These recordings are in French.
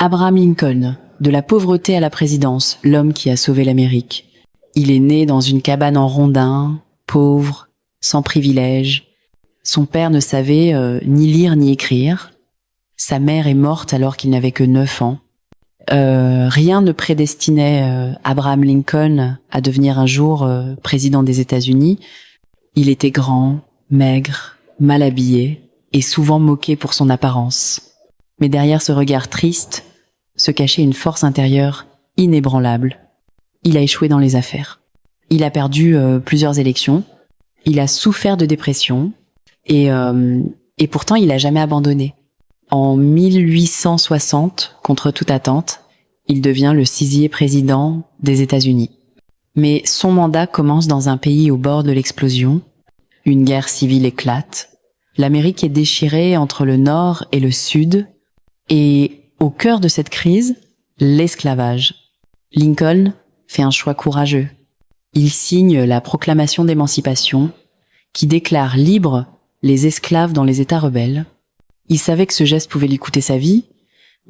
Abraham Lincoln, de la pauvreté à la présidence, l'homme qui a sauvé l'Amérique. Il est né dans une cabane en rondins, pauvre, sans privilèges. Son père ne savait ni lire ni écrire. Sa mère est morte alors qu'il n'avait que 9 ans. Rien ne prédestinait Abraham Lincoln à devenir un jour président des États-Unis. Il était grand, maigre, mal habillé et souvent moqué pour son apparence. Mais derrière ce regard triste se cachait une force intérieure inébranlable. Il a échoué dans les affaires. Il a perdu plusieurs élections. Il a souffert de dépression et pourtant il n'a jamais abandonné. En 1860, contre toute attente, il devient le 6e président des États-Unis. Mais son mandat commence dans un pays au bord de l'explosion. Une guerre civile éclate. L'Amérique est déchirée entre le Nord et le Sud. Et au cœur de cette crise, l'esclavage. Lincoln fait un choix courageux. Il signe la proclamation d'émancipation qui déclare libres les esclaves dans les États rebelles. Il savait que ce geste pouvait lui coûter sa vie,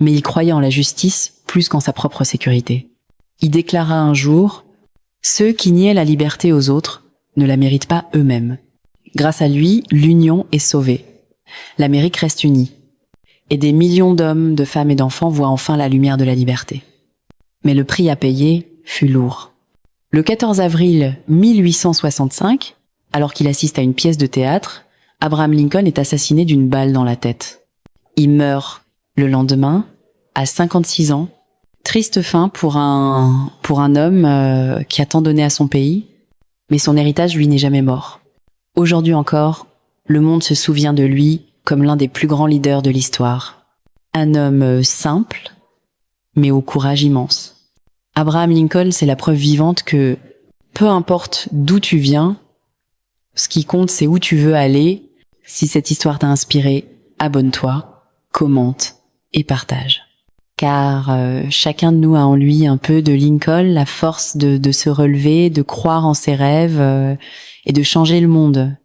mais il croyait en la justice plus qu'en sa propre sécurité. Il déclara un jour « Ceux qui niaient la liberté aux autres ne la méritent pas eux-mêmes. » Grâce à lui, l'union est sauvée. L'Amérique reste unie. Et des millions d'hommes, de femmes et d'enfants voient enfin la lumière de la liberté. Mais le prix à payer fut lourd. Le 14 avril 1865, alors qu'il assiste à une pièce de théâtre, Abraham Lincoln est assassiné d'une balle dans la tête. Il meurt le lendemain, à 56 ans. Triste fin pour un homme qui a tant donné à son pays, mais son héritage, lui, n'est jamais mort. Aujourd'hui encore, le monde se souvient de lui comme l'un des plus grands leaders de l'histoire. Un homme simple, mais au courage immense. Abraham Lincoln, c'est la preuve vivante que, peu importe d'où tu viens, ce qui compte, c'est où tu veux aller. Si cette histoire t'a inspiré, abonne-toi, commente et partage. Car chacun de nous a en lui un peu de Lincoln, la force de se relever, de croire en ses rêves et de changer le monde.